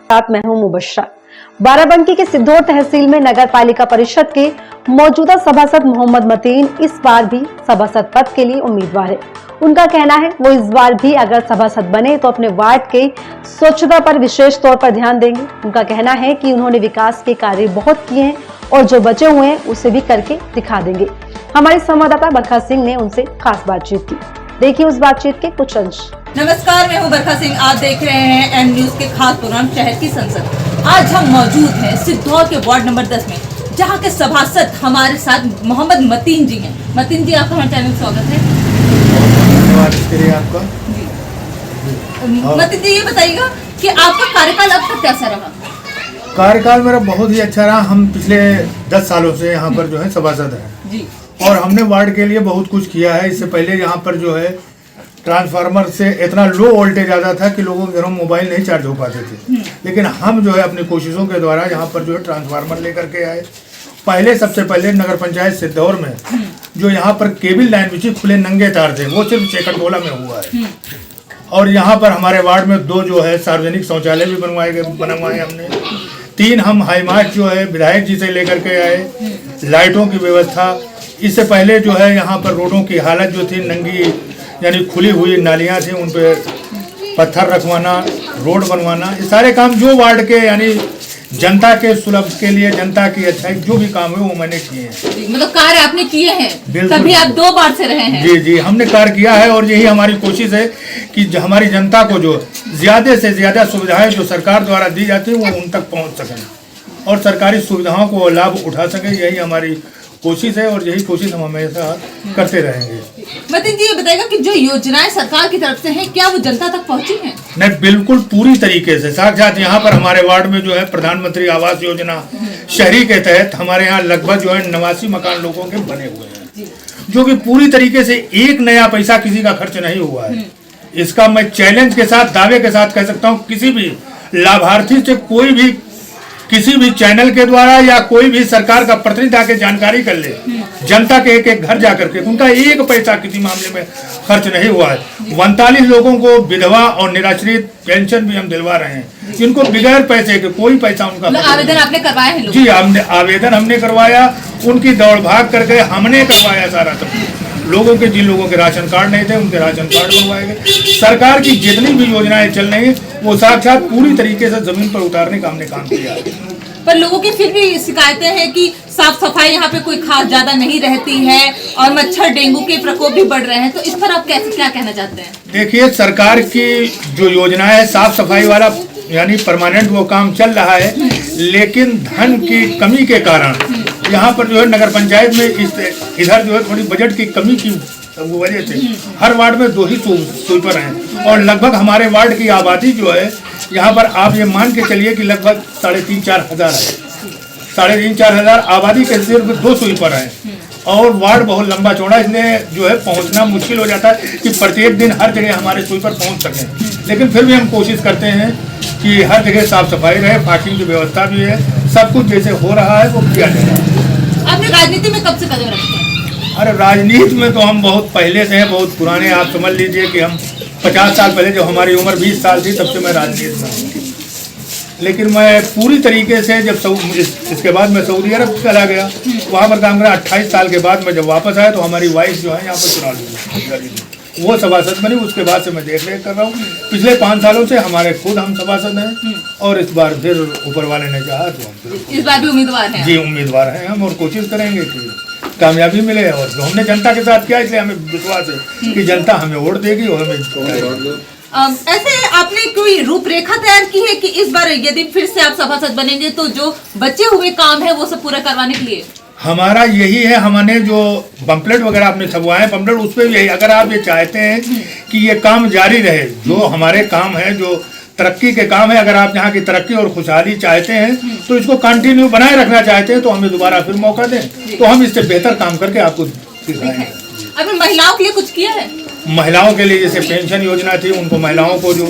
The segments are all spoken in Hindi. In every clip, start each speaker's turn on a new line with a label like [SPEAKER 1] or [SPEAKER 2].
[SPEAKER 1] साथ मैं हूं मुबश्शरा। बाराबंकी के सिद्धौर तहसील में नगर पालिका परिषद के मौजूदा सभासद मोहम्मद मतीन इस बार भी सभासद पद के लिए उम्मीदवार है। उनका कहना है वो इस बार भी अगर सभासद बने तो अपने वार्ड के स्वच्छता पर विशेष तौर पर ध्यान देंगे। उनका कहना है कि उन्होंने विकास के कार्य बहुत किए हैं और जो बचे हुए हैं उसे भी करके दिखा देंगे। हमारे संवाददाता बरखा सिंह ने उनसे खास बातचीत की। देखिए उस बातचीत के कुछ अंश।
[SPEAKER 2] नमस्कार, मैं हूं बरखा सिंह। आप देख रहे हैं एम न्यूज के खास प्रोग्राम शहर की संसद। आज हम मौजूद हैं सिद्धौर के वार्ड नंबर 10 में, जहां के सभासद हमारे साथ मोहम्मद मतीन जी हैं। मतीन जी, आपका हमारे चैनल में स्वागत है।
[SPEAKER 3] धन्यवाद इसके लिए आपका।
[SPEAKER 2] मतीन जी, ये बताइएगा कि आपका कार्यकाल अब तक कैसा रहा?
[SPEAKER 3] कार्यकाल मेरा बहुत ही अच्छा रहा। हम पिछले 10 सालों से यहाँ पर जो है सभासद हैं
[SPEAKER 2] जी, और
[SPEAKER 3] हमने वार्ड के लिए बहुत कुछ किया है। इससे पहले यहाँ पर जो है ट्रांसफार्मर से इतना लो वोल्टेज आता था कि लोगों के घरों में मोबाइल नहीं चार्ज हो पाते थे, लेकिन हम जो है अपनी कोशिशों के द्वारा यहाँ पर जो है ट्रांसफार्मर लेकर के आए। सबसे पहले नगर पंचायत सिद्धौर में जो यहाँ पर केबल लाइन बिछी, खुले नंगे तार थे, वो सिर्फ चेकटोला में हुआ है। और यहाँ पर हमारे वार्ड में 2 जो है सार्वजनिक शौचालय भी बनवाए हमने। 3 हम हाईमार्ट जो है विधायक जी से लेकर के आए। लाइटों की व्यवस्था, इससे पहले जो है यहाँ पर रोडों की हालत जो थी नंगी, यानी खुली हुई नालियाँ थी, उन पे पत्थर रखवाना, रोड बनवाना, ये सारे काम जो वार्ड के यानी जनता के सुलभ के लिए, जनता की अच्छाई जो भी काम है वो मैंने किए हैं।
[SPEAKER 2] मतलब कार्य आपने किए हैं, तभी आप 2 बार से रहे हैं।
[SPEAKER 3] जी जी, हमने कार्य किया है और यही हमारी कोशिश है कि हमारी जनता को जो ज्यादा से ज्यादा सुविधाएं जो सरकार द्वारा दी जाती है वो उन तक पहुंच सकें और सरकारी सुविधाओं को लाभ उठा सकें। यही हमारी कोशिश है और यही कोशिश हम हमेशा करते रहेंगे।
[SPEAKER 2] मतीन जी, ये बताएगा कि जो योजनाएं सरकार की तरफ से हैं, क्या वो जनता तक पहुंची हैं?
[SPEAKER 3] नहीं, बिल्कुल पूरी तरीके से। साक्षात यहाँ पर हमारे वार्ड में जो है प्रधानमंत्री आवास योजना शहरी के तहत हमारे यहाँ लगभग जो है 89 मकान लोगों के बने हुए हैं, जो कि पूरी तरीके से एक नया पैसा किसी का खर्च नहीं हुआ है। इसका मैं चैलेंज के साथ, दावे के साथ कह सकता हूँ, किसी भी लाभार्थी से कोई भी किसी भी चैनल के द्वारा या कोई भी सरकार का प्रतिनिधि आके जानकारी कर ले, जनता के एक घर जाकर के उनका एक पैसा किसी मामले में खर्च नहीं हुआ है। 39 लोगों को विधवा और निराश्रित पेंशन भी हम दिलवा रहे हैं, जिनको बगैर पैसे के कोई पैसा उनका
[SPEAKER 2] आवेदन आपने करवाया है?
[SPEAKER 3] जी, आवेदन हमने करवाया, उनकी दौड़ भाग करके हमने करवाया सारा सब लोगों के। जिन लोगों के राशन कार्ड नहीं थे उनके राशन कार्ड बनवाए गए। सरकार की जितनी भी योजनाएं चल रही है वो साक्षात पूरी तरीके से जमीन पर उतारने का हमने काम किया है।
[SPEAKER 2] पर लोगों की फिर भी शिकायतें हैं कि साफ सफाई यहाँ पे कोई खास ज्यादा नहीं रहती है और मच्छर डेंगू के प्रकोप भी बढ़ रहे हैं, तो इस पर आप क्या कहना चाहते हैं?
[SPEAKER 3] देखिए, सरकार की जो योजना है साफ सफाई वाला यानी परमानेंट वो काम चल रहा है, लेकिन धन की कमी के कारण यहाँ पर जो है नगर पंचायत में इधर जो है थोड़ी बजट की कमी की वजह से हर वार्ड में 2 ही स्वीपर हैं और लगभग हमारे वार्ड की आबादी जो है यहाँ पर आप ये मान के चलिए कि लगभग 3,500-4 हज़ार है। 3,500-4 हज़ार आबादी के सिर्फ 2 स्वीपर हैं और वार्ड बहुत लंबा चौड़ा, इसलिए जो है पहुँचना मुश्किल हो जाता है कि प्रत्येक दिन हर जगह हमारे स्वीपर पहुँच सकें। लेकिन फिर भी हम कोशिश करते हैं कि हर जगह साफ सफाई रहे, पार्किंग की व्यवस्था भी है, सब कुछ जैसे हो रहा है वो किया जा रहा है।
[SPEAKER 2] आपने राजनीति में कब से कदम रखते हैं?
[SPEAKER 3] अरे राजनीति में तो हम बहुत पहले से हैं, बहुत पुराने। आप समझ लीजिए कि हम 50 साल पहले जब हमारी उम्र 20 साल थी तब से मैं राजनीति में हूँ। लेकिन मैं पूरी तरीके से जब इसके बाद मैं सऊदी अरब चला गया, वहाँ पर काम करा। 28 साल के बाद मैं जब वापस आया तो हमारी वाइफ जो है यहाँ पर चुनाव लड़ी, वो सभासद बनी। उसके बाद से मैं देख रेख कर रहा हूँ। पिछले 5 सालों से हमारे खुद हम सभासद हैं और इस बार फिर ऊपर वाले ने चाहा तो हम
[SPEAKER 2] इस बार भी उम्मीदवार हैं।
[SPEAKER 3] जी, उम्मीदवार हैं हम और कोशिश करेंगे कि कामयाबी मिले। और जो हमने जनता के साथ किया, इसलिए हमें विश्वास है कि जनता हमें वोट देगी और हमें।
[SPEAKER 2] ऐसे आपने कोई रूपरेखा तैयार की है कि इस बार यदि फिर से आप सभासद बनेंगे तो जो बचे हुए काम है वो सब पूरा करवाने के लिए?
[SPEAKER 3] हमारा यही है। हमने जो पम्पलेट वगैरह आपने छपवाए पम्पलेट, उस पर भी यही, अगर आप ये चाहते हैं कि ये काम जारी रहे, जो हमारे काम है, जो तरक्की के काम है, अगर आप यहाँ की तरक्की और खुशहाली चाहते हैं तो इसको कंटिन्यू बनाए रखना चाहते हैं तो हमें दोबारा फिर मौका दें तो हम इससे बेहतर काम करके आपको सिखाएंगे।
[SPEAKER 2] आपने महिलाओं के लिए कुछ किया है?
[SPEAKER 3] महिलाओं के लिए जैसे पेंशन योजना थी, उनको महिलाओं को जो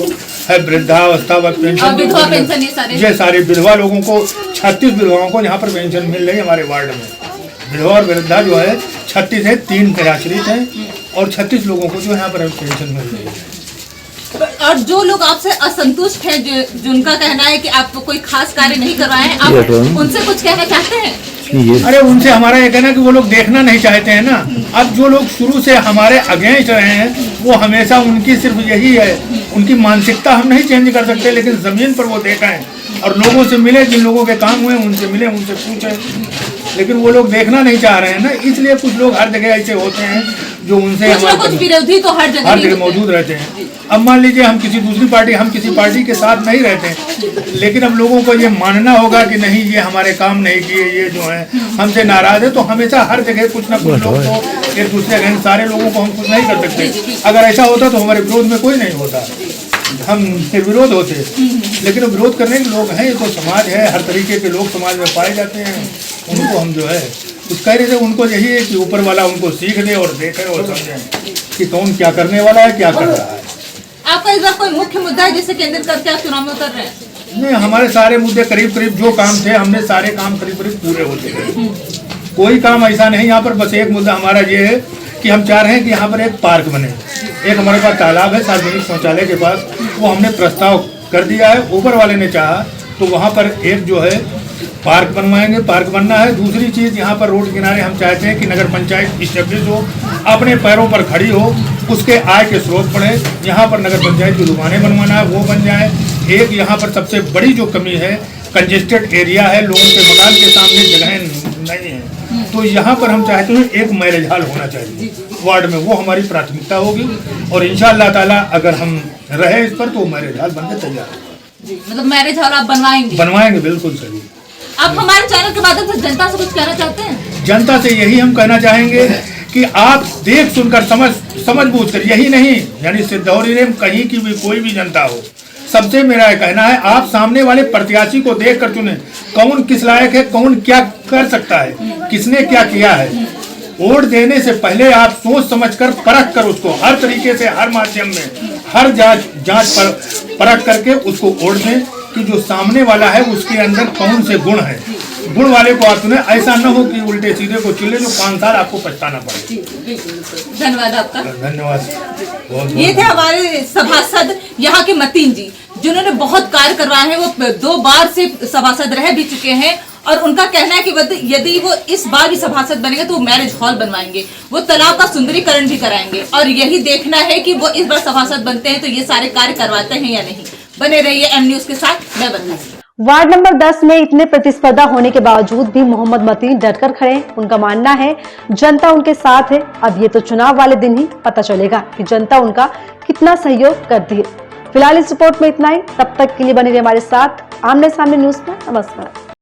[SPEAKER 3] है वृद्धावस्था पेंशन,
[SPEAKER 2] विधवा पेंशन,
[SPEAKER 3] ये सारे विधवा लोगों को 36 विधवाओं को यहाँ पर पेंशन मिल रही है हमारे वार्ड में। विधवा और वृद्धा जो है 36 है, 3 निराश्रित हैं और 36 लोगों को जो यहाँ पर पेंशन मिल रही है।
[SPEAKER 2] और जो लोग आपसे असंतुष्ट हैं, जिनका कहना है कि आप कोई खास कार्य नहीं करवाए हैं, आप उनसे कुछ कहना चाहते हैं?
[SPEAKER 3] अरे उनसे हमारा ये कहना है कि वो लोग देखना नहीं चाहते हैं ना। अब जो लोग शुरू से हमारे अगेंस्ट रहे हैं वो हमेशा उनकी सिर्फ यही है, उनकी मानसिकता हम नहीं चेंज कर सकते, लेकिन जमीन पर वो देखा है और लोगों से मिले, जिन लोगों के काम हुए उनसे मिले, उनसे पूछे, लेकिन वो लोग देखना नहीं चाह रहे हैं ना। इसलिए कुछ लोग हर जगह ऐसे होते हैं जो उनसे
[SPEAKER 2] कुछ विरोधी तो हर जगह
[SPEAKER 3] मौजूद रहते हैं। अब मान लीजिए हम किसी पार्टी के साथ नहीं रहते हैं, लेकिन अब लोगों को ये मानना होगा कि नहीं ये हमारे काम नहीं किए, ये जो है हमसे नाराज है, तो हमेशा हर जगह कुछ ना कुछ लोग तो एक दूसरे के सारे लोगों को हम कुछ नहीं कर सकते। अगर ऐसा होता तो हमारे विरोध में कोई नहीं होता, हम निर्विरोध होते। लेकिन विरोध करने के लोग हैं, ये तो समाज है, हर तरीके के लोग समाज में पाए जाते हैं। उनको हम जो है कुछ कह रहे थे, उनको यही है कि ऊपर वाला उनको सीख दे और देखे और समझे कि कौन क्या करने वाला है, क्या कर रहा है।
[SPEAKER 2] आपका इस बार कोई मुख्य मुद्दा है जिसे केंद्रित करके आप चुनाव में उतर रहे हैं?
[SPEAKER 3] नहीं, हमारे सारे मुद्दे करीब जो काम थे, हमने सारे काम करीब पूरे होते हैं। कोई काम ऐसा नहीं यहाँ पर। बस एक मुद्दा हमारा ये है कि हम चाह रहे हैं कि यहाँ पर एक पार्क बने। एक हमारे पास तालाब है सार्वजनिक शौचालय के पास, वो हमने प्रस्ताव कर दिया है। ऊपर वाले ने चाहा तो वहाँ पर एक जो है पार्क बनवाएंगे, पार्क बनना है। दूसरी चीज़, यहाँ पर रोड किनारे हम चाहते हैं कि नगर पंचायत इस्टेब्लिश हो, अपने पैरों पर खड़ी हो, उसके आय के स्रोत बढ़े। यहाँ पर नगर पंचायत की दुकानें बनवाना है, वो बन जाए। एक यहाँ पर सबसे बड़ी जो कमी है, कंजेस्टेड एरिया है, लोगों के मकान के सामने जगह नहीं है, तो यहाँ पर हम चाहते हैं एक मैरिज हॉल होना चाहिए वार्ड में। वो हमारी प्राथमिकता होगी और इंशाअल्लाह ताला अगर हम रहे इस पर तो मैरिज हॉल बनकर तैयार है।
[SPEAKER 2] मतलब मैरिज हॉल आप
[SPEAKER 3] बनवाएंगे बिल्कुल सही।
[SPEAKER 2] आप हमारे चैनल के माध्यम से जनता से कुछ कहना चाहते हैं? जनता
[SPEAKER 3] से यही हम कहना चाहेंगे कि आप देख सुनकर समझ बूझ कर, यही नहीं यानी सिद्धौली में कहीं की भी कोई भी जनता हो, सबसे मेरा कहना है आप सामने वाले प्रत्याशी को देख कर चुने, कौन किस लायक है, कौन क्या कर सकता है, किसने क्या किया है। वोट देने से पहले आप सोच समझकर परख कर उसको हर तरीके से, हर माध्यम में, हर जांच पर परख करके उसको वोट दें कि जो सामने वाला है उसके अंदर कौन से गुण है, गुण वाले को आप चुने। ऐसा न हो कि उल्टे सीधे को चुने जो 5 साल आपको पछताना पड़े।
[SPEAKER 2] धन्यवाद आपका।
[SPEAKER 3] धन्यवाद।
[SPEAKER 2] ये थे हमारे सभासद यहाँ के मतीन जी, जिन्होंने बहुत कार्य करवाए हैं। वो 2 बार से सभासद रह भी चुके हैं और उनका कहना है कि यदि वो इस बार भी सभासद बनेंगे तो वो मैरिज हॉल बनवाएंगे, वो तालाब का सुंदरीकरण भी कराएंगे और यही देखना है कि वो इस बार सभासद बनते हैं तो ये सारे कार्य करवाते हैं या नहीं। बने रहिए एम न्यूज के साथ। मैं बंदी।
[SPEAKER 1] वार्ड नंबर 10 में इतने प्रतिस्पर्धा होने के बावजूद भी मोहम्मद मतीन डटकर खड़े हैं। उनका मानना है जनता उनके साथ है। अब ये तो चुनाव वाले दिन ही पता चलेगा कि जनता उनका कितना सहयोग करती है। फिलहाल इस रिपोर्ट में इतना ही। तब तक के लिए बने रहिए हमारे साथ आमने सामने न्यूज में। नमस्कार।